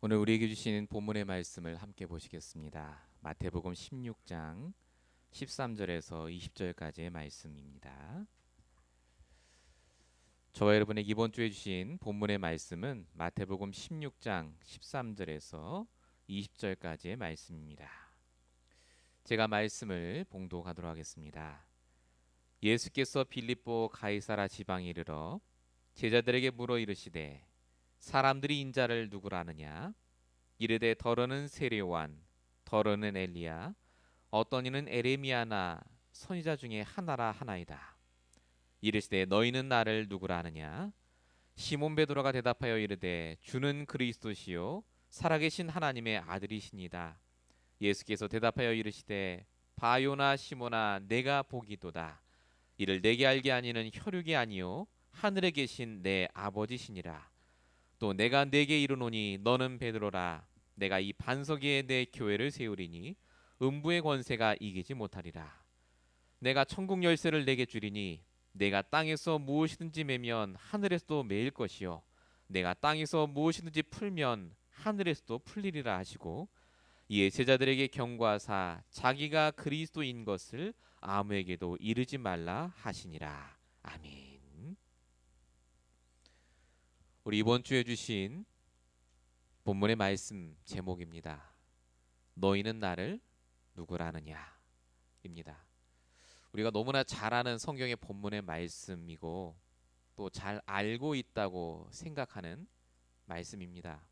오늘 우리에게 주신 본문의 말씀을 함께 보시겠습니다. 마태복음 16장 13절에서 20절까지의 말씀입니다. 저와 여러분의 이번 주에 주신 본문의 말씀은 마태복음 16장 13절에서 20절까지의 말씀입니다. 제가 말씀을 봉독하도록 하겠습니다. 예수께서 빌립보 가이사라 지방에 이르러 제자들에게 물어 이르시되 사람들이 인자를 누구라 하느냐? 이르되 더러는 세례요한, 더러는 엘리야, 어떤 이는 에레미야나 선지자 중에 하나라 하나이다. 이르시되 너희는 나를 누구라 하느냐? 시몬 베드로가 대답하여 이르되 주는 그리스도시요 살아계신 하나님의 아들이시니다. 예수께서 대답하여 이르시되 바요나 시몬아 내가 보기도다. 이를 내게 알게 하니는 혈육이 아니요 하늘에 계신 내 아버지시니라. 또 내가 네게 이르노니 너는 베드로라. 내가 이 반석 위에 내 교회를 세우리니 음부의 권세가 이기지 못하리라. 내가 천국 열쇠를 내게 주리니 내가 땅에서 무엇이든지 매면 하늘에서도 매일 것이요 내가 땅에서 무엇이든지 풀면 하늘에서도 풀리리라 하시고 이에 제자들에게 경고하사 자기가 그리스도인 것을 아무에게도 이르지 말라 하시니라. 아멘. 우리 이번 주에 주신 본문의 말씀 제목입니다. 너희는 나를 누구라 하느냐 입니다. 우리가 너무나 잘 아는 성경의 본문의 말씀이고 또 잘 알고 있다고 생각하는 말씀입니다.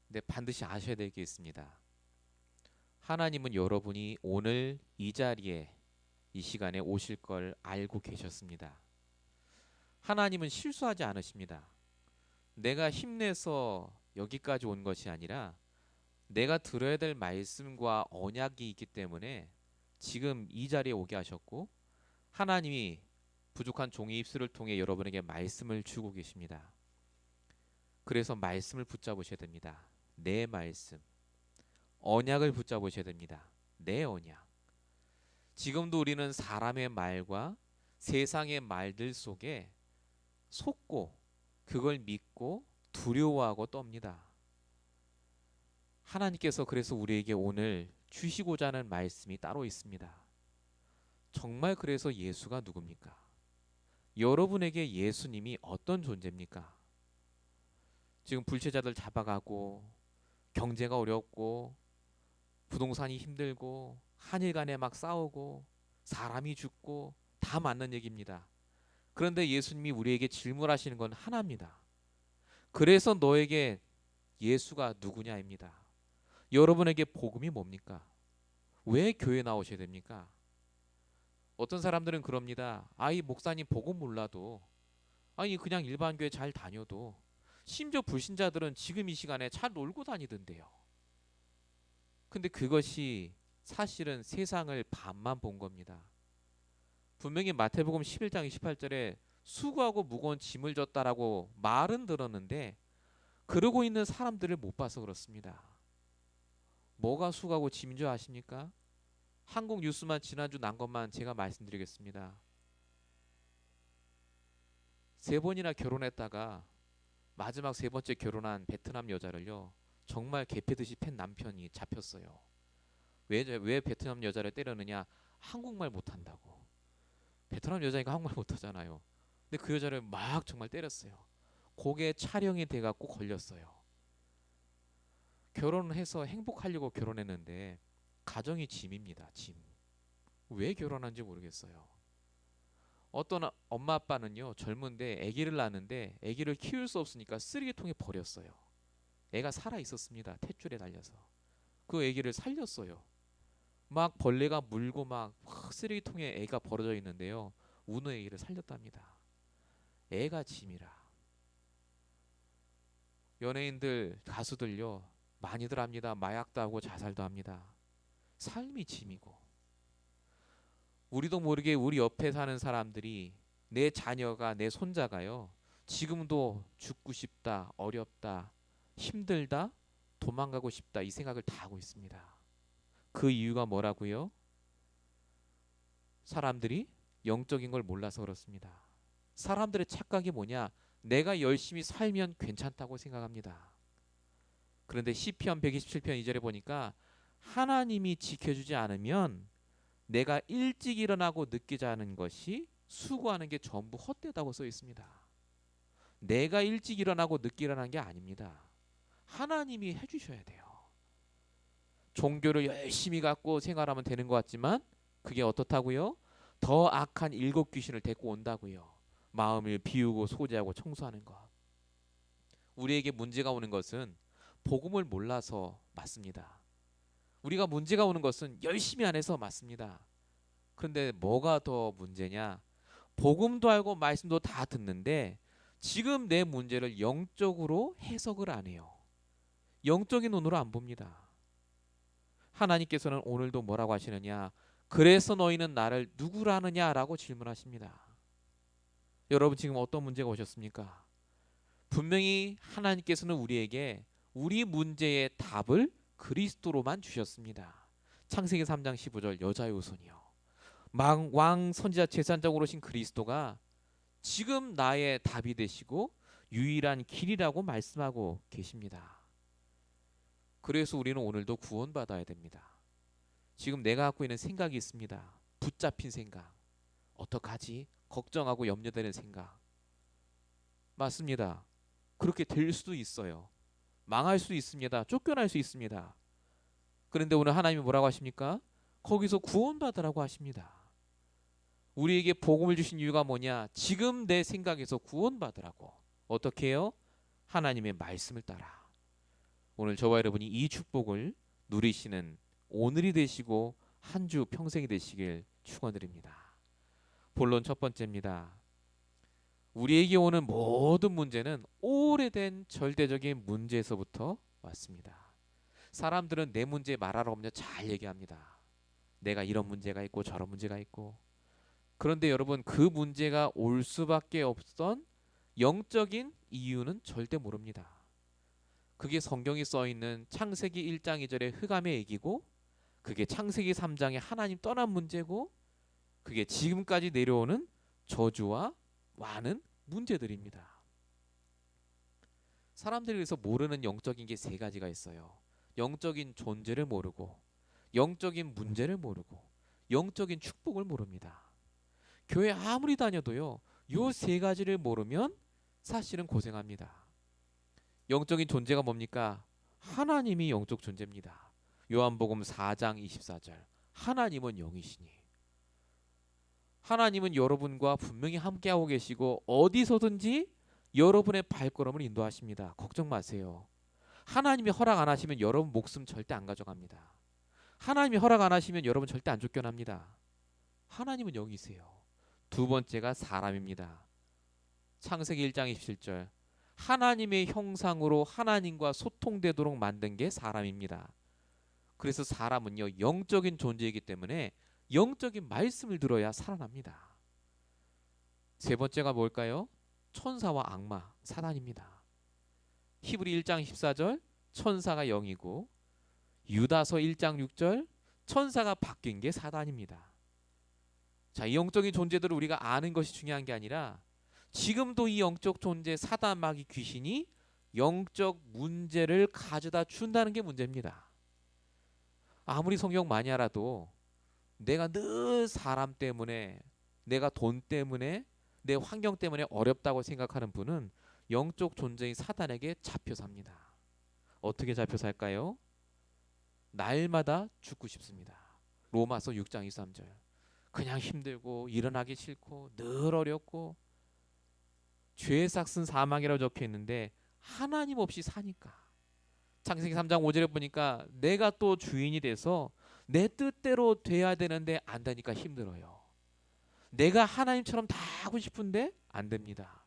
근데 반드시 아셔야 될 게 있습니다. 하나님은 여러분이 오늘 이 자리에 이 시간에 오실 걸 알고 계셨습니다. 하나님은 실수하지 않으십니다. 내가 힘내서 여기까지 온 것이 아니라 내가 들어야 될 말씀과 언약이 있기 때문에 지금 이 자리에 오게 하셨고 하나님이 부족한 종의 입술을 통해 여러분에게 말씀을 주고 계십니다. 그래서 말씀을 붙잡으셔야 됩니다. 내 말씀, 언약을 붙잡으셔야 됩니다. 내 언약. 지금도 우리는 사람의 말과 세상의 말들 속에 속고 그걸 믿고 두려워하고 떱니다. 하나님께서 그래서 우리에게 오늘 주시고자 하는 말씀이 따로 있습니다. 정말 그래서 예수가 누굽니까? 여러분에게 예수님이 어떤 존재입니까? 지금 불체자들 잡아가고 경제가 어렵고 부동산이 힘들고 한일 간에 막 싸우고 사람이 죽고 다 맞는 얘기입니다. 그런데 예수님이 우리에게 질문하시는 건 하나입니다. 그래서 너에게 예수가 누구냐입니다. 여러분에게 복음이 뭡니까? 왜 교회 나오셔야 됩니까? 어떤 사람들은 그럽니다. 아이 목사님 복음 몰라도 아니 그냥 일반 교회 잘 다녀도 심지어 불신자들은 지금 이 시간에 잘 놀고 다니던데요. 근데 그것이 사실은 세상을 반만 본 겁니다. 분명히 마태복음 11장 28절에 수고하고 무거운 짐을 졌다라고 말은 들었는데 그러고 있는 사람들을 못 봐서 그렇습니다. 뭐가 수고하고 짐인 줄 아십니까? 한국 뉴스만 지난주 난 것만 제가 말씀드리겠습니다. 3번이나 결혼했다가 마지막 3번째 결혼한 베트남 여자를요 정말 개패듯이 팬 남편이 잡혔어요. 왜 베트남 여자를 때렸느냐? 한국말 못한다고. 베트남 여자니까 한국말 못하잖아요. 근데 그 여자를 막 정말 때렸어요. 그게 촬영이 돼갖고 걸렸어요. 결혼을 해서 행복하려고 결혼했는데 가정이 짐입니다. 짐. 왜 결혼한지 모르겠어요. 어떤 엄마 아빠는요 젊은데 아기를 낳는데 아기를 키울 수 없으니까 쓰레기통에 버렸어요. 애가 살아 있었습니다. 탯줄에 달려서 그 아기를 살렸어요. 막 벌레가 물고 막 쓰레기통에 애가 버려져 있는데요 우는 아기를 살렸답니다. 애가 짐이라. 연예인들 가수들요 많이들 합니다. 마약도 하고 자살도 합니다. 삶이 짐이고 우리도 모르게 우리 옆에 사는 사람들이 내 자녀가 내 손자가요 지금도 죽고 싶다 어렵다 힘들다 도망가고 싶다 이 생각을 다 하고 있습니다. 그 이유가 뭐라고요? 사람들이 영적인 걸 몰라서 그렇습니다. 사람들의 착각이 뭐냐? 내가 열심히 살면 괜찮다고 생각합니다. 그런데 시편 127편 2절에 보니까 하나님이 지켜주지 않으면 내가 일찍 일어나고 늦게 자는 것이 수고하는 게 전부 헛되다고 써 있습니다. 내가 일찍 일어나고 늦게 일어나는 게 아닙니다. 하나님이 해주셔야 돼요. 종교를 열심히 갖고 생활하면 되는 것 같지만 그게 어떻다고요? 더 악한 일곱 귀신을 데리고 온다고요. 마음을 비우고 소재하고 청소하는 것. 우리에게 문제가 오는 것은 복음을 몰라서 맞습니다. 우리가 문제가 오는 것은 열심히 안 해서 맞습니다. 그런데 뭐가 더 문제냐? 복음도 알고 말씀도 다 듣는데 지금 내 문제를 영적으로 해석을 안 해요. 영적인 눈으로 안 봅니다. 하나님께서는 오늘도 뭐라고 하시느냐? 그래서 너희는 나를 누구라 하느냐라고 질문하십니다. 여러분 지금 어떤 문제가 오셨습니까? 분명히 하나님께서는 우리에게 우리 문제의 답을 그리스도로만 주셨습니다. 창세기 3장 15절 여자의 후손이요. 왕 선지자 제사장으로 오신 그리스도가 지금 나의 답이 되시고 유일한 길이라고 말씀하고 계십니다. 그래서 우리는 오늘도 구원받아야 됩니다. 지금 내가 갖고 있는 생각이 있습니다. 붙잡힌 생각. 어떡하지? 걱정하고 염려되는 생각. 맞습니다. 그렇게 될 수도 있어요. 망할 수도 있습니다. 쫓겨날 수 있습니다. 그런데 오늘 하나님이 뭐라고 하십니까? 거기서 구원받으라고 하십니다. 우리에게 복음을 주신 이유가 뭐냐? 지금 내 생각에서 구원받으라고. 어떻게 해요? 하나님의 말씀을 따라. 오늘 저와 여러분이 이 축복을 누리시는 오늘이 되시고 한 주 평생이 되시길 축원드립니다. 본론 첫 번째입니다. 우리에게 오는 모든 문제는 오래된 절대적인 문제에서부터 왔습니다. 사람들은 내 문제 말하러 오면 잘 얘기합니다. 내가 이런 문제가 있고 저런 문제가 있고. 그런데 여러분 그 문제가 올 수밖에 없던 영적인 이유는 절대 모릅니다. 그게 성경이 써 있는 창세기 1장 2절의 흑암의 얘기고 그게 창세기 3장의 하나님 떠난 문제고 그게 지금까지 내려오는 저주와 많은 문제들입니다. 사람들이 그래서 모르는 영적인 게 세 가지가 있어요. 영적인 존재를 모르고 영적인 문제를 모르고 영적인 축복을 모릅니다. 교회 아무리 다녀도요. 요 세 가지를 모르면 사실은 고생합니다. 영적인 존재가 뭡니까? 하나님이 영적 존재입니다. 요한복음 4장 24절 하나님은 영이시니 하나님은 여러분과 분명히 함께하고 계시고 어디서든지 여러분의 발걸음을 인도하십니다. 걱정 마세요. 하나님이 허락 안 하시면 여러분 목숨 절대 안 가져갑니다. 하나님이 허락 안 하시면 여러분 절대 안 쫓겨납니다. 하나님은 영이세요. 두 번째가 사람입니다. 창세기 1장 27절 하나님의 형상으로 하나님과 소통되도록 만든 게 사람입니다. 그래서 사람은요 영적인 존재이기 때문에 영적인 말씀을 들어야 살아납니다. 세 번째가 뭘까요? 천사와 악마, 사단입니다. 히브리 1장 14절 천사가 영이고 유다서 1장 6절 천사가 바뀐 게 사단입니다. 자, 이 영적인 존재들을 우리가 아는 것이 중요한 게 아니라 지금도 이 영적 존재 사단 마귀 귀신이 영적 문제를 가져다 준다는 게 문제입니다. 아무리 성경 많이 알아도 내가 늘 사람 때문에 내가 돈 때문에 내 환경 때문에 어렵다고 생각하는 분은 영적 존재인 사단에게 잡혀 삽니다. 어떻게 잡혀 살까요? 날마다 죽고 싶습니다. 로마서 6장 23절 그냥 힘들고 일어나기 싫고 늘 어렵고 죄의 삭은 사망이라고 적혀 있는데 하나님 없이 사니까 창세기 3장 5절에 보니까 내가 또 주인이 돼서 내 뜻대로 돼야 되는데 안 되니까 힘들어요. 내가 하나님처럼 다 하고 싶은데 안 됩니다.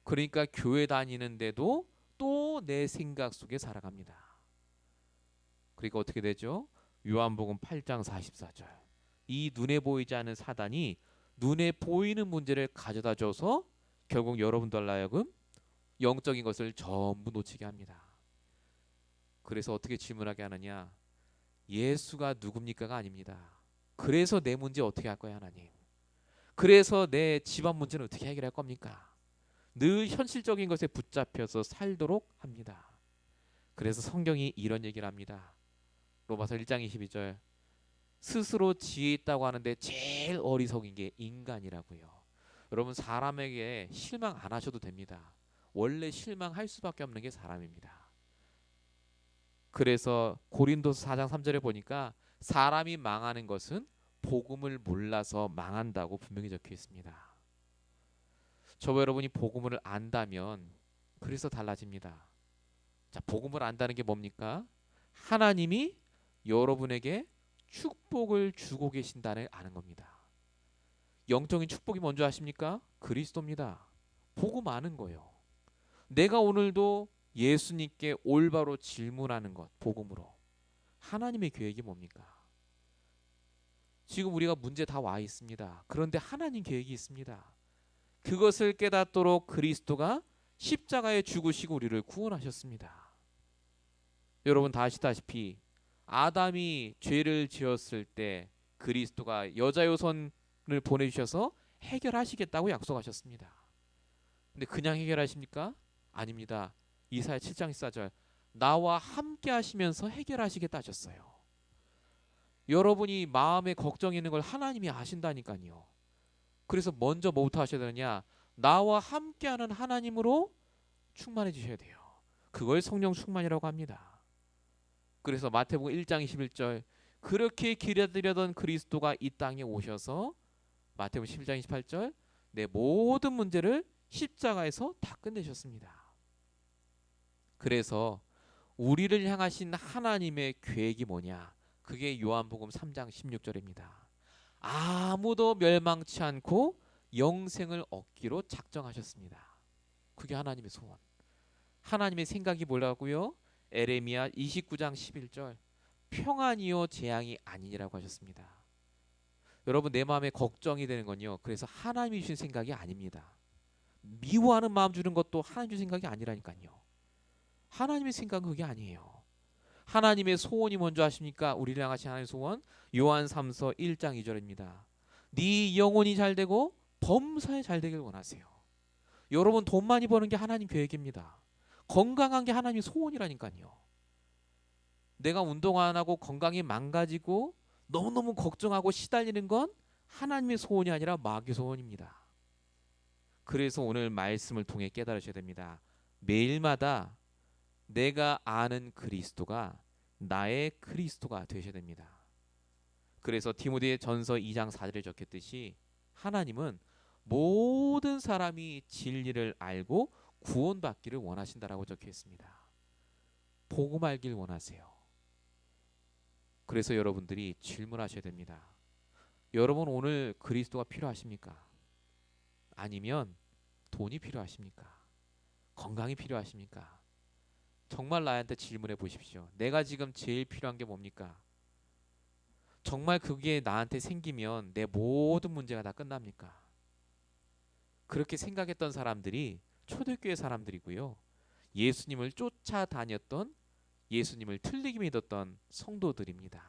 그러니까 교회 다니는데도 또 내 생각 속에 살아갑니다. 그러니까 어떻게 되죠? 요한복음 8장 44절 이 눈에 보이지 않는 사단이 눈에 보이는 문제를 가져다 줘서 결국 여러분들 하여금 영적인 것을 전부 놓치게 합니다. 그래서 어떻게 질문하게 하느냐? 예수가 누굽니까가 아닙니다. 그래서 내 문제 어떻게 할 거야 하나님? 그래서 내 집안 문제는 어떻게 해결할 겁니까? 늘 현실적인 것에 붙잡혀서 살도록 합니다. 그래서 성경이 이런 얘기를 합니다. 로마서 1장 22절. 스스로 지혜 있다고 하는데 제일 어리석은 게 인간이라고요. 여러분, 사람에게 실망 안 하셔도 됩니다. 원래 실망할 수밖에 없는 게 사람입니다. 그래서 고린도서 4장 3절에 보니까 사람이 망하는 것은 복음을 몰라서 망한다고 분명히 적혀 있습니다. 저와 여러분이 복음을 안다면 그래서 달라집니다. 자, 복음을 안다는 게 뭡니까? 하나님이 여러분에게 축복을 주고 계신다는 아는 겁니다. 영적인 축복이 뭔지 아십니까? 그리스도입니다. 복음 아는 거예요. 내가 오늘도 예수님께 올바로 질문하는 것, 복음으로. 하나님의 계획이 뭡니까? 지금 우리가 문제 다 와 있습니다. 그런데 하나님 계획이 있습니다. 그것을 깨닫도록 그리스도가 십자가에 죽으시고 우리를 구원하셨습니다. 여러분 다 아시다시피 아담이 죄를 지었을 때 그리스도가 여자요손을 보내주셔서 해결하시겠다고 약속하셨습니다. 근데 그냥 해결하십니까? 아닙니다. 이사야 7장 14절. 나와 함께 하시면서 해결하시겠다 하셨어요. 여러분이 마음에 걱정이 있는 걸 하나님이 아신다니까요. 그래서 먼저 뭐부터 하셔야 되느냐? 나와 함께하는 하나님으로 충만해 주셔야 돼요. 그걸 성령 충만이라고 합니다. 그래서 마태복음 1장 21절. 그렇게 기다리던 그리스도가 이 땅에 오셔서 마태복음 11장 28절. 내 모든 문제를 십자가에서 다 끝내셨습니다. 그래서 우리를 향하신 하나님의 계획이 뭐냐? 그게 요한복음 3장 16절입니다. 아무도 멸망치 않고 영생을 얻기로 작정하셨습니다. 그게 하나님의 소원. 하나님의 생각이 뭐라고요? 에레미야 29장 11절. 평안이요 재앙이 아니니라고 하셨습니다. 여러분, 내 마음에 걱정이 되는 건요, 그래서 하나님이 주신 생각이 아닙니다. 미워하는 마음 주는 것도 하나님 주신 생각이 아니라니까요. 하나님의 생각은 그게 아니에요. 하나님의 소원이 뭔지 아십니까? 우리를 향하신 하나님의 소원, 요한 3서 1장 2절입니다. 네 영혼이 잘되고 범사에 잘되길 원하세요. 여러분, 돈 많이 버는 게 하나님 계획입니다. 건강한 게 하나님의 소원이라니까요. 내가 운동 안 하고 건강이 망가지고 너무너무 걱정하고 시달리는 건 하나님의 소원이 아니라 마귀의 소원입니다. 그래서 오늘 말씀을 통해 깨달으셔야 됩니다. 매일마다 내가 아는 그리스도가 나의 그리스도가 되셔야 됩니다. 그래서 디모데 전서 2장 4절에 적혔듯이 하나님은 모든 사람이 진리를 알고 구원받기를 원하신다라고 적혀 있습니다. 복음 알길 원하세요. 그래서 여러분들이 질문하셔야 됩니다. 여러분, 오늘 그리스도가 필요하십니까? 아니면 돈이 필요하십니까? 건강이 필요하십니까? 정말 나한테 질문해 보십시오. 내가 지금 제일 필요한 게 뭡니까? 정말 그게 나한테 생기면 내 모든 문제가 다 끝납니까? 그렇게 생각했던 사람들이 초대교회 사람들이고요. 예수님을 쫓아다녔던, 예수님을 틀리게 믿었던 성도들입니다.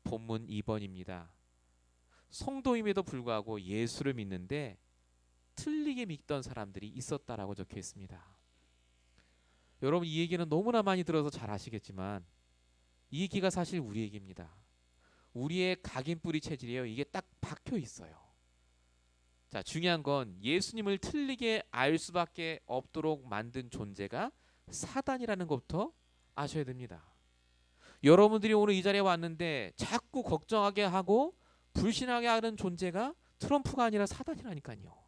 본문 2번입니다. 성도임에도 불구하고 예수를 믿는데 틀리게 믿던 사람들이 있었다라고 적혀 있습니다. 여러분, 이 얘기는 너무나 많이 들어서 잘 아시겠지만 이 얘기가 사실 우리 얘기입니다. 우리의 각인뿌리 체질이에요. 이게 딱 박혀 있어요. 자, 중요한 건 예수님을 틀리게 알 수밖에 없도록 만든 존재가 사단이라는 것부터 아셔야 됩니다. 여러분들이 오늘 이 자리에 왔는데 자꾸 걱정하게 하고 불신하게 하는 존재가 트럼프가 아니라 사단이라니까요.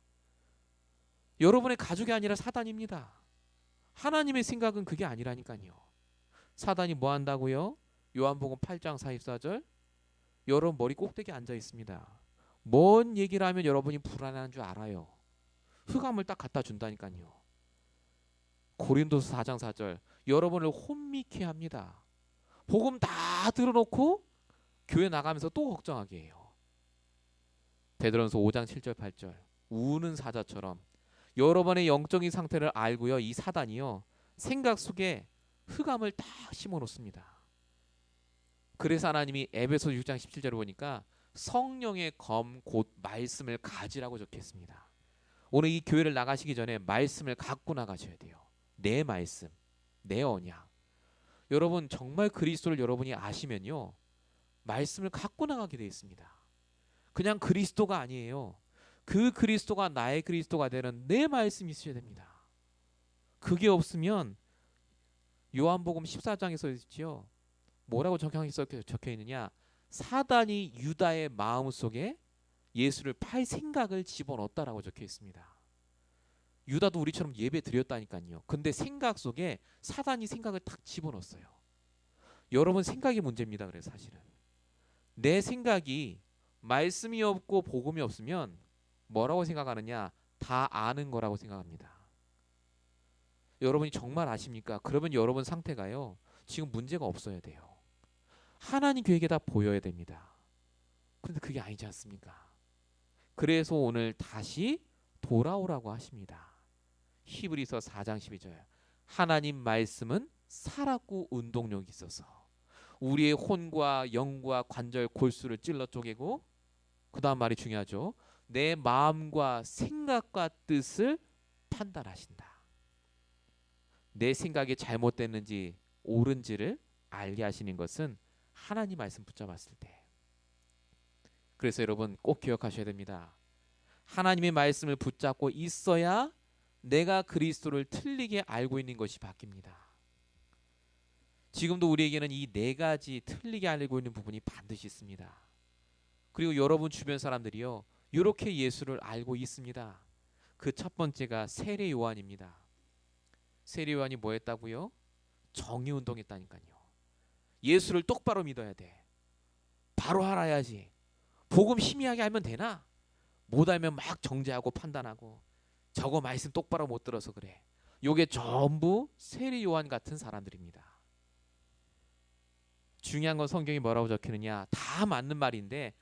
여러분의 가족이 아니라 사단입니다. 하나님의 생각은 그게 아니라니까요. 사단이 뭐 한다고요? 요한복음 8장 44절. 여러분 머리 꼭대기에 앉아 있습니다. 뭔 얘기를 하면 여러분이 불안한 줄 알아요. 흑암을 딱 갖다 준다니까요. 고린도서 4장 4절. 여러분을 혼미케 합니다. 복음 다 들어놓고 교회 나가면서 또 걱정하게 해요. 베드로전서 5장 7절 8절. 우는 사자처럼 여러분의 영적인 상태를 알고요, 이 사단이요, 생각 속에 흑암을 다 심어놓습니다. 그래서 하나님이 에베소 6장 17절을 보니까 성령의 검 곧 말씀을 가지라고 적혔습니다. 오늘 이 교회를 나가시기 전에 말씀을 갖고 나가셔야 돼요. 내 말씀, 내 언약. 여러분 정말 그리스도를 여러분이 아시면요, 말씀을 갖고 나가게 되어 있습니다. 그냥 그리스도가 아니에요. 그 그리스도가 나의 그리스도가 되는 내 말씀이 있어야 됩니다. 그게 없으면 요한복음 14장에서 있지요. 뭐라고 적혀 있느냐? 사단이 유다의 마음속에 예수를 팔 생각을 집어넣었다라고 적혀 있습니다. 유다도 우리처럼 예배 드렸다니까요. 근데 생각 속에 사단이 생각을 탁 집어넣었어요. 여러분 생각이 문제입니다. 그래서 사실은 내 생각이 말씀이 없고 복음이 없으면 뭐라고 생각하느냐? 다 아는 거라고 생각합니다. 여러분이 정말 아십니까? 그러면 여러분 상태가요, 지금 문제가 없어야 돼요. 하나님 계획에 다 보여야 됩니다. 그런데 그게 아니지 않습니까? 그래서 오늘 다시 돌아오라고 하십니다. 히브리서 4장 12절. 하나님 말씀은 살았고 운동력이 있어서 우리의 혼과 영과 관절 골수를 찔러 쪼개고, 그 다음 말이 중요하죠. 내 마음과 생각과 뜻을 판단하신다. 내 생각이 잘못됐는지 옳은지를 알게 하시는 것은 하나님 말씀 붙잡았을 때. 그래서 여러분 꼭 기억하셔야 됩니다. 하나님의 말씀을 붙잡고 있어야 내가 그리스도를 틀리게 알고 있는 것이 바뀝니다. 지금도 우리에게는 이 네 가지 틀리게 알고 있는 부분이 반드시 있습니다. 그리고 여러분 주변 사람들이요, 이렇게 예수를 알고 있습니다. 그 첫 번째가 세례 요한입니다. 세례 요한이 뭐 했다고요? 정의 운동했다니까요. 예수를 똑바로 믿어야 돼. 바로 알아야지. 복음 희미하게 알면 되나? 못 알면 막 정죄하고 판단하고, 저거 말씀 똑바로 못 들어서 그래. 요게 전부 세례 요한 같은 사람들입니다. 중요한 건 성경이 뭐라고 적히느냐? 다 맞는 말인데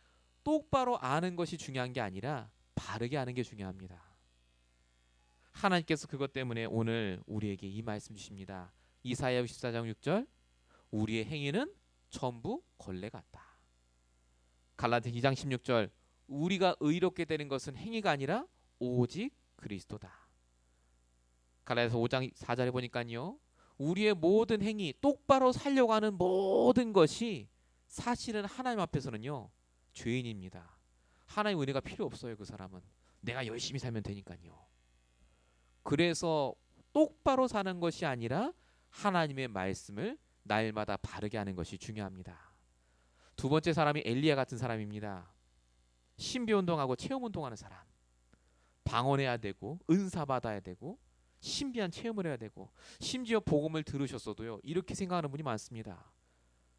똑바로 아는 것이 중요한 게 아니라 바르게 아는 게 중요합니다. 하나님께서 그것 때문에 오늘 우리에게 이 말씀 주십니다. 이사야 64장 6절. 우리의 행위는 전부 걸레 같다. 갈라디아 2장 16절. 우리가 의롭게 되는 것은 행위가 아니라 오직 그리스도다. 갈라디아서 5장 4절에 보니까요, 우리의 모든 행위, 똑바로 살려고 하는 모든 것이 사실은 하나님 앞에서는요, 죄인입니다. 하나님 은혜가 필요 없어요. 그 사람은 내가 열심히 살면 되니까요. 그래서 똑바로 사는 것이 아니라 하나님의 말씀을 날마다 바르게 하는 것이 중요합니다. 두 번째 사람이 엘리야 같은 사람입니다. 신비 운동하고 체험 운동하는 사람. 방언해야 되고 은사 받아야 되고 신비한 체험을 해야 되고, 심지어 복음을 들으셨어도요, 이렇게 생각하는 분이 많습니다.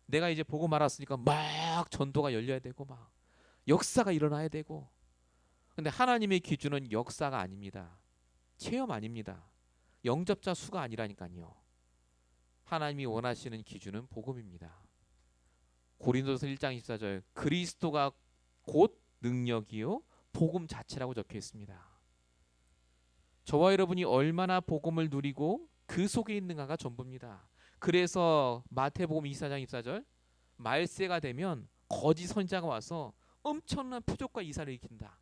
내가 이제 복음 알았으니까 막 전도가 열려야 되고 막 역사가 일어나야 되고. 근데 하나님의 기준은 역사가 아닙니다. 체험 아닙니다. 영접자 수가 아니라니까요. 하나님이 원하시는 기준은 복음입니다. 고린도서 1장 24절. 그리스도가 곧 능력이요 복음 자체라고 적혀 있습니다. 저와 여러분이 얼마나 복음을 누리고 그 속에 있는가가 전부입니다. 그래서 마태복음 24장 24절. 말세가 되면 거짓 선지자가 와서 엄청난 표적과 이사를 일으킨다.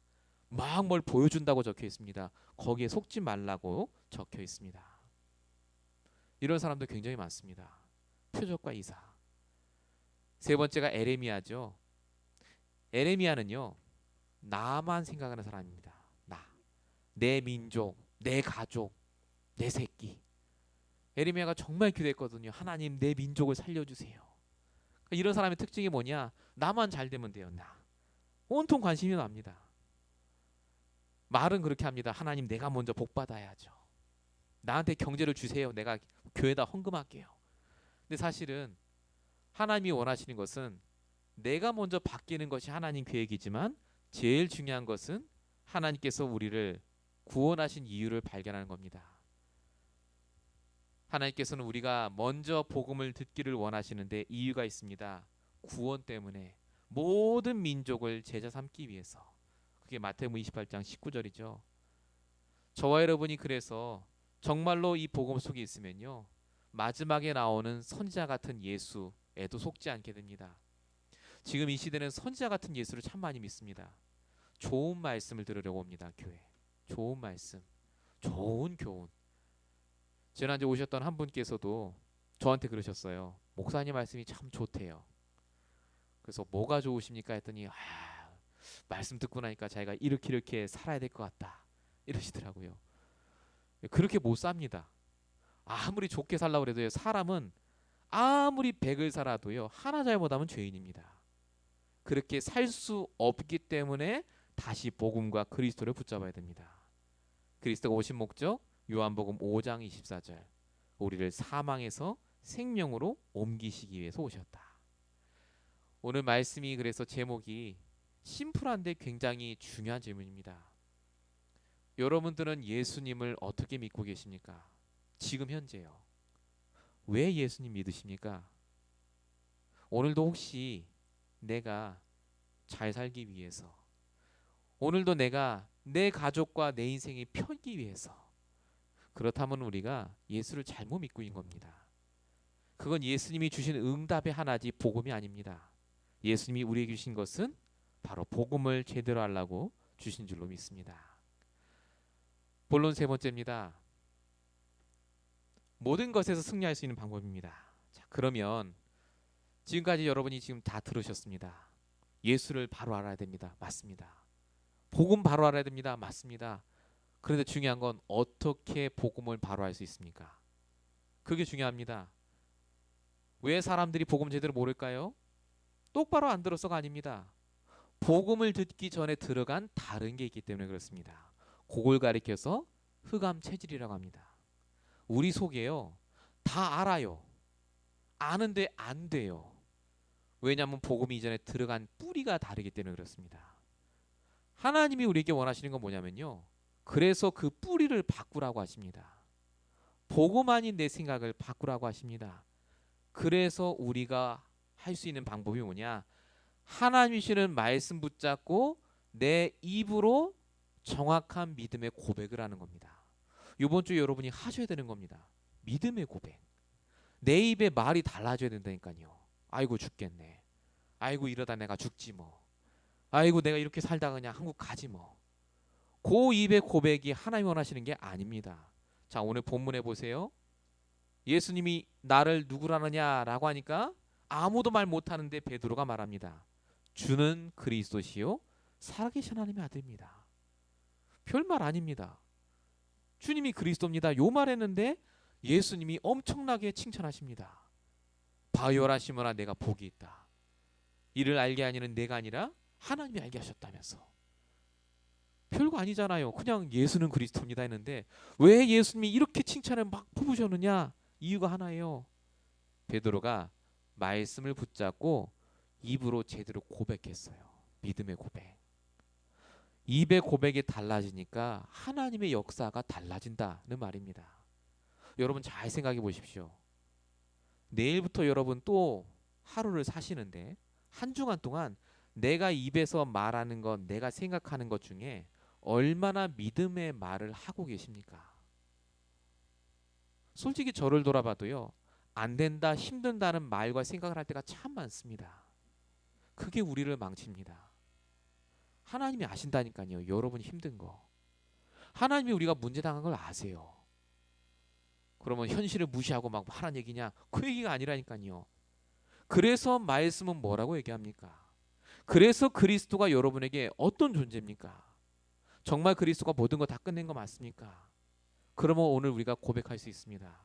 막 뭘 보여준다고 적혀 있습니다. 거기에 속지 말라고 적혀 있습니다. 이런 사람도 굉장히 많습니다. 표적과 이사. 세 번째가 에레미야죠. 에레미야는요, 나만 생각하는 사람입니다. 나, 내 민족, 내 가족, 내 새끼. 에레미야가 정말 기도했거든요. 하나님, 내 민족을 살려주세요. 이런 사람의 특징이 뭐냐? 나만 잘 되면 돼요. 나. 온통 관심이 납니다. 말은 그렇게 합니다. 하나님, 내가 먼저 복 받아야죠. 나한테 경제를 주세요. 내가 교회에다 헌금할게요. 근데 사실은 하나님이 원하시는 것은 내가 먼저 바뀌는 것이 하나님 계획이지만, 제일 중요한 것은 하나님께서 우리를 구원하신 이유를 발견하는 겁니다. 하나님께서는 우리가 먼저 복음을 듣기를 원하시는데 이유가 있습니다. 구원 때문에, 모든 민족을 제자 삼기 위해서. 그게 마태복음 28장 19절이죠. 저와 여러분이 그래서 정말로 이 복음 속에 있으면요, 마지막에 나오는 선지자 같은 예수에도 속지 않게 됩니다. 지금 이 시대는 선지자 같은 예수를 참 많이 믿습니다. 좋은 말씀을 들으려고 옵니다. 교회. 좋은 말씀, 좋은 교훈. 지난주에 오셨던 한 분께서도 저한테 그러셨어요. 목사님 말씀이 참 좋대요. 그래서 뭐가 좋으십니까 했더니 말씀 듣고 나니까 자기가 이렇게 살아야 될 것 같다 이러시더라고요. 그렇게 못 삽니다. 아무리 좋게 살라고 해도 사람은 아무리 100을 살아도요 하나 잘못하면 죄인입니다. 그렇게 살 수 없기 때문에 다시 복음과 그리스도를 붙잡아야 됩니다. 그리스도가 오신 목적 요한복음 5장 24절 우리를 사망에서 생명으로 옮기시기 위해서 오셨다. 오늘 말씀이 그래서 제목이 심플한데 굉장히 중요한 질문입니다. 여러분들은 예수님을 어떻게 믿고 계십니까? 지금 현재요. 왜 예수님 믿으십니까? 오늘도 혹시 내가 잘 살기 위해서, 오늘도 내가 내 가족과 내 인생이 편기 위해서, 그렇다면 우리가 예수를 잘못 믿고 있는 겁니다. 그건 예수님이 주신 응답의 하나지 복음이 아닙니다. 예수님이 우리에게 주신 것은 바로 복음을 제대로 하려고 주신 줄로 믿습니다. 본론 세 번째입니다. 모든 것에서 승리할 수 있는 방법입니다. 자, 그러면 지금까지 여러분이 지금 다 들으셨습니다. 예수를 바로 알아야 됩니다. 맞습니다. 복음 바로 알아야 됩니다. 맞습니다. 그런데 중요한 건 어떻게 복음을 바로 알 수 있습니까? 그게 중요합니다. 왜 사람들이 복음 제대로 모를까요? 똑바로 안 들어서가 아닙니다. 복음을 듣기 전에 들어간 다른 게 있기 때문에 그렇습니다. 그걸 가리켜서 흑암 체질이라고 합니다. 우리 속에요 다 알아요. 아는데 안 돼요. 왜냐하면 복음이 이전에 들어간 뿌리가 다르기 때문에 그렇습니다. 하나님이 우리에게 원하시는 건 뭐냐면요, 그래서 그 뿌리를 바꾸라고 하십니다. 복음 아닌 내 생각을 바꾸라고 하십니다. 그래서 우리가 할 수 있는 방법이 뭐냐, 하나님이 주시는 말씀 붙잡고 내 입으로 정확한 믿음의 고백을 하는 겁니다. 이번 주 여러분이 하셔야 되는 겁니다. 믿음의 고백. 내 입에 말이 달라져야 된다니까요. 아이고 죽겠네. 아이고 이러다 내가 죽지 뭐. 아이고 내가 이렇게 살다가 그냥 한국 가지 뭐. 그 입의 고백이 하나님 원하시는 게 아닙니다. 자, 오늘 본문에 보세요. 예수님이 나를 누구라느냐라고 하니까 아무도 말 못하는데 베드로가 말합니다. 주는 그리스도시요 살아계신 하나님의 아들입니다. 별말 아닙니다. 주님이 그리스도입니다. 요 말했는데 예수님이 엄청나게 칭찬하십니다. 바요라 시몬아 내가 복이 있다. 이를 알게 하니는 내가 아니라 하나님이 알게 하셨다면서. 별거 아니잖아요. 그냥 예수는 그리스도입니다 했는데 왜 예수님이 이렇게 칭찬을 막 퍼부으셨느냐? 이유가 하나예요. 베드로가 말씀을 붙잡고 입으로 제대로 고백했어요. 믿음의 고백. 입의 고백이 달라지니까 하나님의 역사가 달라진다는 말입니다. 여러분 잘 생각해 보십시오. 내일부터 여러분 또 하루를 사시는데 한 주간 동안 내가 입에서 말하는 것, 내가 생각하는 것 중에 얼마나 믿음의 말을 하고 계십니까? 솔직히 저를 돌아봐도요, 안 된다, 힘든다는 말과 생각을 할 때가 참 많습니다. 그게 우리를 망칩니다. 하나님이 아신다니까요. 여러분이 힘든 거. 하나님이 우리가 문제 당한 걸 아세요. 그러면 현실을 무시하고 막 하라는 얘기냐? 그 얘기가 아니라니까요. 그래서 말씀은 뭐라고 얘기합니까? 그래서 그리스도가 여러분에게 어떤 존재입니까? 정말 그리스도가 모든 거 다 끝낸 거 맞습니까? 그러면 오늘 우리가 고백할 수 있습니다.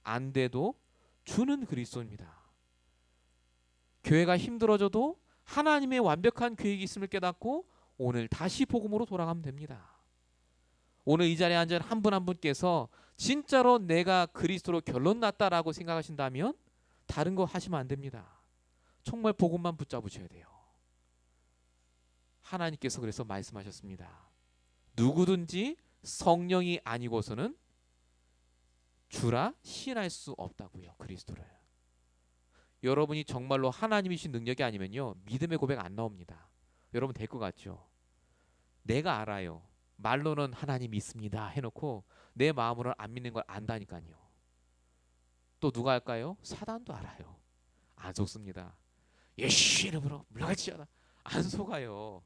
안 돼도 주는 그리스도입니다. 교회가 힘들어져도 하나님의 완벽한 계획이 있음을 깨닫고 오늘 다시 복음으로 돌아가면 됩니다. 오늘 이 자리에 앉은 한 분 한 분께서 진짜로 내가 그리스도로 결론 났다라고 생각하신다면 다른 거 하시면 안 됩니다. 정말 복음만 붙잡으셔야 돼요. 하나님께서 그래서 말씀하셨습니다. 누구든지 성령이 아니고서는 주라 시인할 수 없다고요. 그리스도를. 여러분이 정말로 하나님이신 능력이 아니면요, 믿음의 고백 안 나옵니다. 여러분 될 것 같죠? 내가 알아요. 말로는 하나님이 있습니다 해놓고 내 마음으로는 안 믿는 걸 안다니까요. 또 누가 할까요? 사단도 알아요. 안 속습니다. 예수 이름으로 물러가지어라. 안 속아요.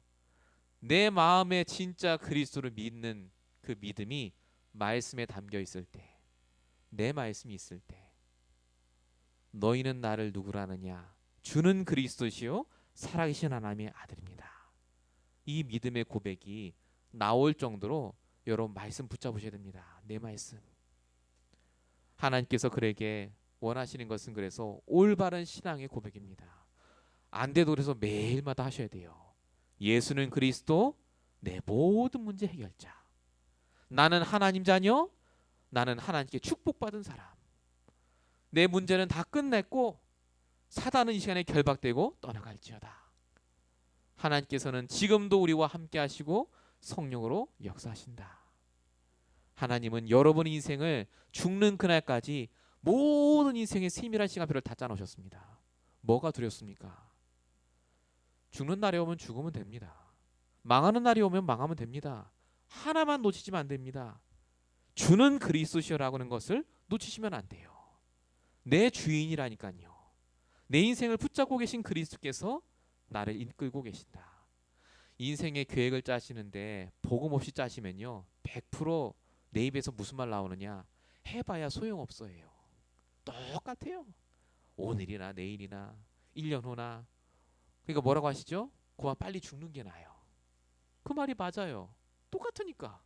내 마음에 진짜 그리스도를 믿는 그 믿음이 말씀에 담겨 있을 때, 내 말씀이 있을 때, 너희는 나를 누구라느냐? 주는 그리스도시요 살아계신 하나님의 아들입니다. 이 믿음의 고백이 나올 정도로 여러분 말씀 붙잡으셔야 됩니다. 내 말씀. 하나님께서 그에게 원하시는 것은 그래서 올바른 신앙의 고백입니다. 안 돼도 그래서 매일마다 하셔야 돼요. 예수는 그리스도 내 모든 문제 해결자. 나는 하나님 자녀. 나는 하나님께 축복받은 사람. 내 문제는 다 끝냈고 사단은 이 시간에 결박되고 떠나갈지어다. 하나님께서는 지금도 우리와 함께 하시고 성령으로 역사하신다. 하나님은 여러분의 인생을 죽는 그날까지 모든 인생의 세밀한 시간표를 다 짜놓으셨습니다. 뭐가 두렵습니까? 죽는 날이 오면 죽으면 됩니다. 망하는 날이 오면 망하면 됩니다. 하나만 놓치시면 안 됩니다. 주는 그리스도시라고 하는 것을 놓치시면 안 돼요. 내 주인이라니까요. 내 인생을 붙잡고 계신 그리스도께서 나를 이끌고 계신다. 인생의 계획을 짜시는데 복음 없이 짜시면요 100%내 입에서 무슨 말 나오느냐 해봐야 소용없어요. 똑같아요. 오늘이나 내일이나 1년 후나. 그러니까 뭐라고 하시죠? 그만 빨리 죽는 게 나아요. 그 말이 맞아요. 똑같으니까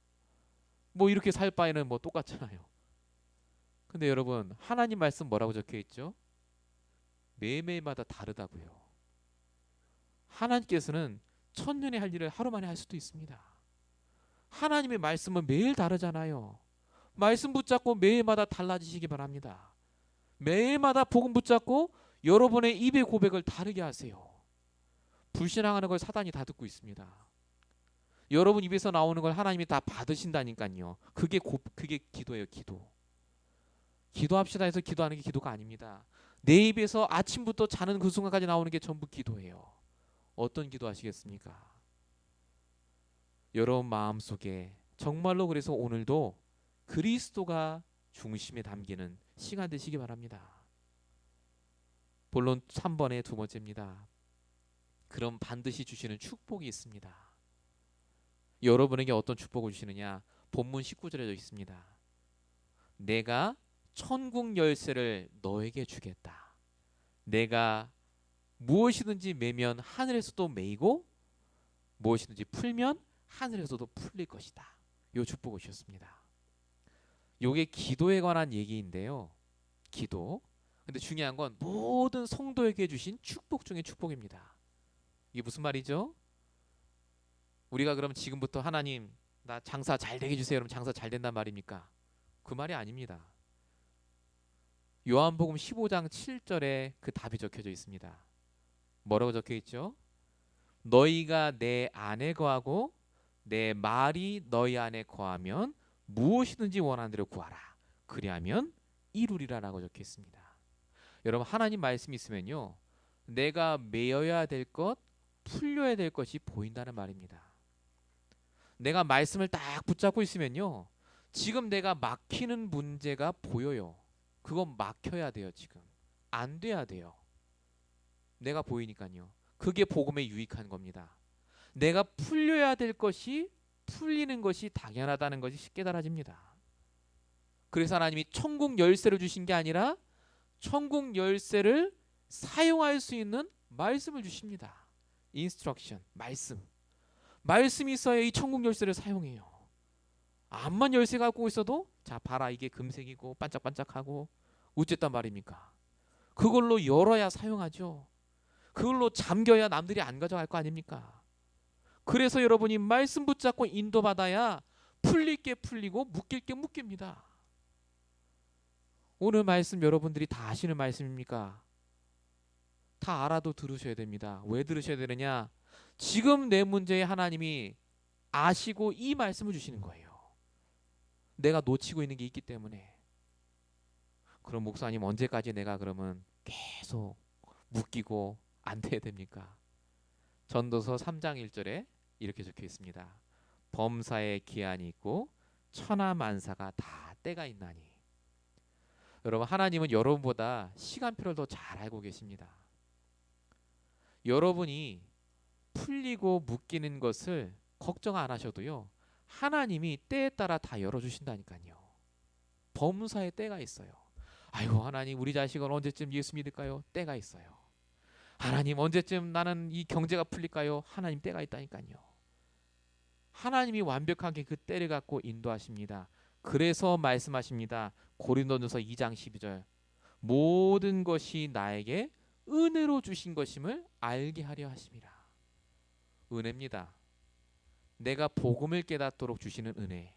뭐 이렇게 살 바에는 뭐 똑같잖아요. 근데 여러분 하나님 말씀 뭐라고 적혀 있죠? 매일매일마다 다르다고요. 하나님께서는 천년에 할 일을 하루 만에 할 수도 있습니다. 하나님의 말씀은 매일 다르잖아요. 말씀 붙잡고 매일마다 달라지시기 바랍니다. 매일마다 복음 붙잡고 여러분의 입의 고백을 다르게 하세요. 불신앙하는 걸 사단이 다 듣고 있습니다. 여러분 입에서 나오는 걸 하나님이 다 받으신다니까요. 그게 기도예요. 기도. 기도합시다 해서 기도하는 게 기도가 아닙니다. 내 입에서 아침부터 자는 그 순간까지 나오는 게 전부 기도예요. 어떤 기도 하시겠습니까? 여러분 마음속에 정말로 그래서 오늘도 그리스도가 중심에 담기는 시간 되시기 바랍니다. 본론 3번의 두 번째입니다. 그럼 반드시 주시는 축복이 있습니다. 여러분에게 어떤 축복을 주시느냐? 본문 19절에 있습니다. 내가 천국 열쇠를 너에게 주겠다. 내가 무엇이든지 매면 하늘에서도 매이고 무엇이든지 풀면 하늘에서도 풀릴 것이다. 요 축복을 주셨습니다. 요게 기도에 관한 얘기인데요. 기도. 근데 중요한 건 모든 성도에게 주신 축복 중에 축복입니다. 이게 무슨 말이죠? 우리가 그럼 지금부터 하나님 나 장사 잘 되게 해주세요. 그럼 장사 잘 된단 말입니까? 그 말이 아닙니다. 요한복음 15장 7절에 그 답이 적혀져 있습니다. 뭐라고 적혀 있죠? 너희가 내 안에 거하고 내 말이 너희 안에 거하면 무엇이든지 원하는 대로 구하라. 그리하면 이루리라라고 적혀 있습니다. 여러분 하나님 말씀이 있으면요. 내가 메어야 될 것, 풀려야 될 것이 보인다는 말입니다. 내가 말씀을 딱 붙잡고 있으면요. 지금 내가 막히는 문제가 보여요. 그건 막혀야 돼요. 지금 안 돼야 돼요. 내가 보이니까요. 그게 복음에 유익한 겁니다. 내가 풀려야 될 것이 풀리는 것이 당연하다는 것이 깨달아집니다. 그래서 하나님이 천국 열쇠를 주신 게 아니라 천국 열쇠를 사용할 수 있는 말씀을 주십니다. 인스트럭션, 말씀. 말씀이 있어야 이 천국 열쇠를 사용해요. 암만 열쇠 갖고 있어도 자 봐라 이게 금색이고 반짝반짝하고 어쨌단 말입니까? 그걸로 열어야 사용하죠. 그걸로 잠겨야 남들이 안 가져갈 거 아닙니까? 그래서 여러분이 말씀 붙잡고 인도받아야 풀릴 게 풀리고 묶일 게 묶입니다. 오늘 말씀 여러분들이 다 아시는 말씀입니까? 다 알아도 들으셔야 됩니다. 왜 들으셔야 되느냐? 지금 내 문제에 하나님이 아시고 이 말씀을 주시는 거예요. 내가 놓치고 있는 게 있기 때문에. 그럼 목사님 언제까지 내가 그러면 계속 묶이고 안 돼야 됩니까? 전도서 3장 1절에 이렇게 적혀 있습니다. 범사에 기한이 있고 천하만사가 다 때가 있나니. 여러분 하나님은 여러분보다 시간표를 더 잘 알고 계십니다. 여러분이 풀리고 묶이는 것을 걱정 안 하셔도요. 하나님이 때에 따라 다 열어주신다니까요. 범사에 때가 있어요. 아이고 하나님, 우리 자식은 언제쯤 예수 믿을까요? 때가 있어요. 하나님, 언제쯤 나는 이 경제가 풀릴까요? 하나님, 때가 있다니까요. 하나님이 완벽하게 그 때를 갖고 인도하십니다. 그래서 말씀하십니다. 고린도전서 2장 12절. 모든 것이 나에게 은혜로 주신 것임을 알게 하려 하심이라. 은혜입니다. 내가 복음을 깨닫도록 주시는 은혜.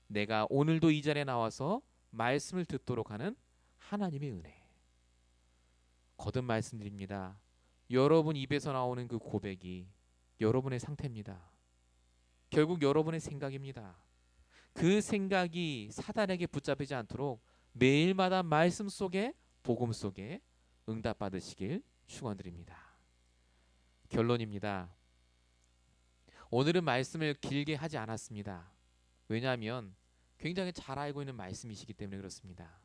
내가 오늘도 이 자리에 나와서 말씀을 듣도록 하는 하나님의 은혜. 거듭 말씀드립니다. 여러분 입에서 나오는 그 고백이 여러분의 상태입니다. 결국 여러분의 생각입니다. 그 생각이 사단에게 붙잡히지 않도록 매일마다 말씀 속에, 복음 속에 응답받으시길 축원드립니다. 결론입니다. 오늘은 말씀을 길게 하지 않았습니다. 왜냐하면 굉장히 잘 알고 있는 말씀이시기 때문에 그렇습니다.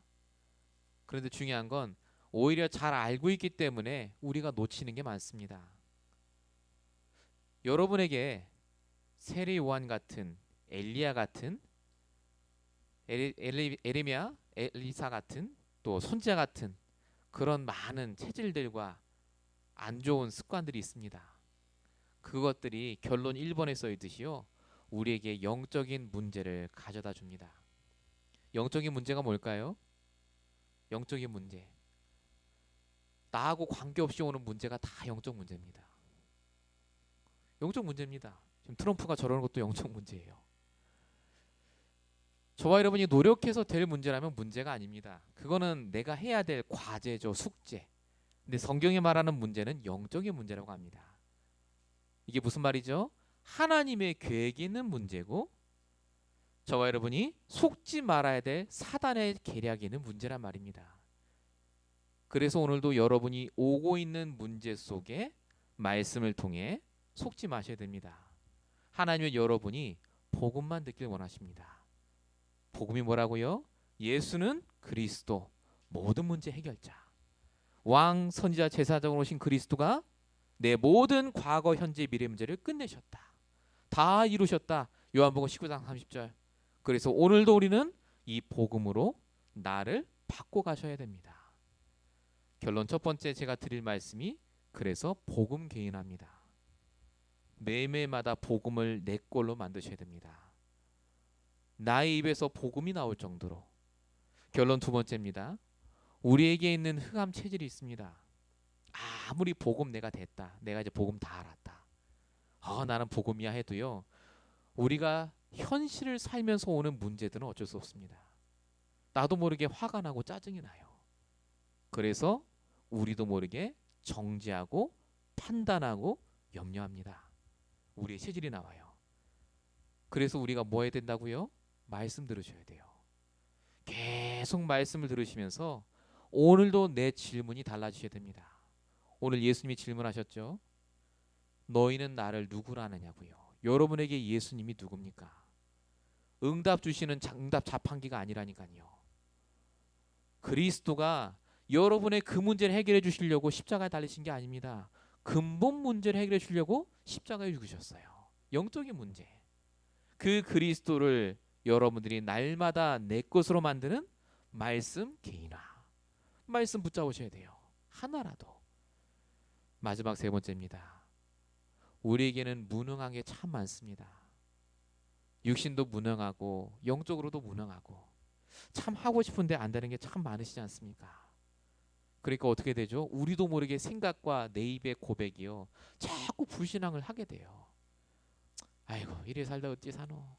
그런데 중요한 건 오히려 잘 알고 있기 때문에 우리가 놓치는 게 많습니다. 여러분에게 세례 요한 같은, 엘리야 같은, 에레미야, 엘리사 같은, 또 손자 같은 그런 많은 체질들과 안 좋은 습관들이 있습니다. 그것들이 결론 1번에 써 있듯이요, 우리에게 영적인 문제를 가져다 줍니다. 영적인 문제가 뭘까요? 영적인 문제. 나하고 관계없이 오는 문제가 다 영적 문제입니다. 영적 문제입니다. 지금 트럼프가 저러는 것도 영적 문제예요. 저와 여러분이 노력해서 될 문제라면 문제가 아닙니다. 그거는 내가 해야 될 과제죠, 숙제. 근데 성경이 말하는 문제는 영적인 문제라고 합니다. 이게 무슨 말이죠? 하나님의 계획이 있는 문제고, 저와 여러분이 속지 말아야 될 사단의 계략이 있는 문제란 말입니다. 그래서 오늘도 여러분이 오고 있는 문제 속에 말씀을 통해 속지 마셔야 됩니다. 하나님은 여러분이 복음만 듣길 원하십니다. 복음이 뭐라고요? 예수는 그리스도, 모든 문제 해결자. 왕, 선지자, 제사장으로 오신 그리스도가 내 모든 과거, 현재, 미래 문제를 끝내셨다. 다 이루셨다. 요한복음 19장 30절. 그래서 오늘도 우리는 이 복음으로 나를 바꿔 가셔야 됩니다. 결론 첫 번째 제가 드릴 말씀이, 그래서 복음 개인합니다. 매일매일마다 복음을 내 걸로 만드셔야 됩니다. 나의 입에서 복음이 나올 정도로. 결론 두 번째입니다. 우리에게 있는 흑암 체질이 있습니다. 아무리 복음 내가 됐다, 내가 이제 복음 다 알았다, 나는 복음이야 해도요, 우리가 현실을 살면서 오는 문제들은 어쩔 수 없습니다. 나도 모르게 화가 나고 짜증이 나요. 그래서 우리도 모르게 정죄하고 판단하고 염려합니다. 우리의 체질이 나와요. 그래서 우리가 뭐 해야 된다고요? 말씀 들으셔야 돼요. 계속 말씀을 들으시면서 오늘도 내 질문이 달라지셔야 됩니다. 오늘 예수님이 질문하셨죠? 너희는 나를 누구라 하느냐고요. 여러분에게 예수님이 누굽니까? 응답 주시는 응답 자판기가 아니라니까요. 그리스도가 여러분의 그 문제를 해결해 주시려고 십자가에 달리신 게 아닙니다. 근본 문제를 해결해 주려고 십자가에 죽으셨어요. 영적인 문제. 그 그리스도를 여러분들이 날마다 내 것으로 만드는 말씀 개인화. 말씀 붙잡으셔야 돼요. 하나라도. 마지막 세 번째입니다. 우리에게는 무능한 게 참 많습니다. 육신도 무능하고 영적으로도 무능하고 참 하고 싶은데 안 되는 게 참 많으시지 않습니까? 그러니까 어떻게 되죠? 우리도 모르게 생각과 내 입의 고백이요, 자꾸 불신앙을 하게 돼요. 아이고, 이래 살다 어찌 사노?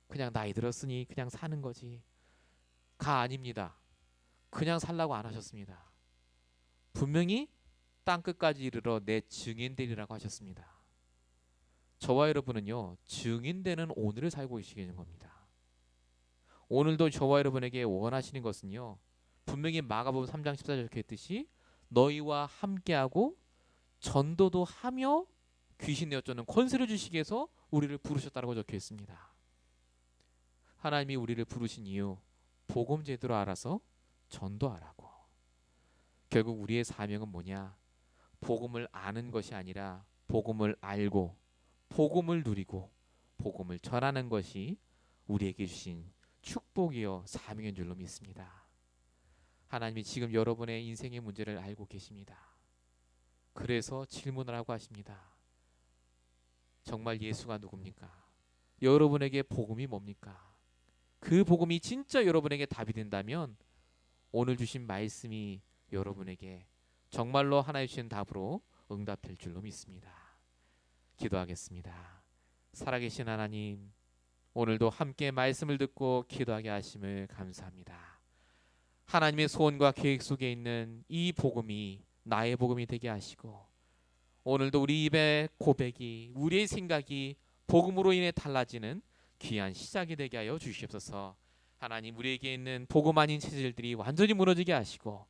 그냥 나이 들었으니 그냥 사는 거지. 가 아닙니다. 그냥 살라고 안 하셨습니다. 분명히 땅 끝까지 이르러 내 증인 되리라고 하셨습니다. 저와 여러분은요, 증인되는 오늘을 살고 계시는 겁니다. 오늘도 저와 여러분에게 원하시는 것은요, 분명히 마가복음 3장 14절 이렇게 했듯이 너희와 함께하고 전도도 하며 귀신 내어쫓는 권세를 주시기 위해서 우리를 부르셨다고 적혀 있습니다. 하나님이 우리를 부르신 이유, 복음 제대로 알아서 전도하라고. 결국 우리의 사명은 뭐냐? 복음을 아는 것이 아니라 복음을 알고 복음을 누리고 복음을 전하는 것이 우리에게 주신 축복이요 사명인 줄로 믿습니다. 하나님이 지금 여러분의 인생의 문제를 알고 계십니다. 그래서 질문을 하고 하십니다. 정말 예수가 누굽니까? 여러분에게 복음이 뭡니까? 그 복음이 진짜 여러분에게 답이 된다면 오늘 주신 말씀이 여러분에게 정말로 하나님 주신 답으로 응답될 줄로 믿습니다. 기도하겠습니다. 살아계신 하나님, 오늘도 함께 말씀을 듣고 기도하게 하심을 감사합니다. 하나님의 소원과 계획 속에 있는 이 복음이 나의 복음이 되게 하시고, 오늘도 우리 입의 고백이, 우리의 생각이 복음으로 인해 달라지는 귀한 시작이 되게 하여 주시옵소서. 하나님, 우리에게 있는 복음 아닌 체질들이 완전히 무너지게 하시고,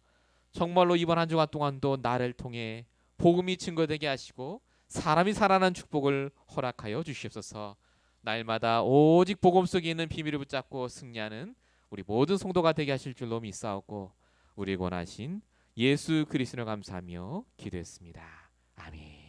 정말로 이번 한 주간 동안도 나를 통해 복음이 증거되게 하시고 사람이 살아난 축복을 허락하여 주시옵소서. 날마다 오직 복음 속에 있는 비밀을 붙잡고 승리하는 우리 모든 성도가 되게 하실 줄로 믿사옵고, 우리 권하신 예수 그리스도를 감사하며 기도했습니다. 아멘.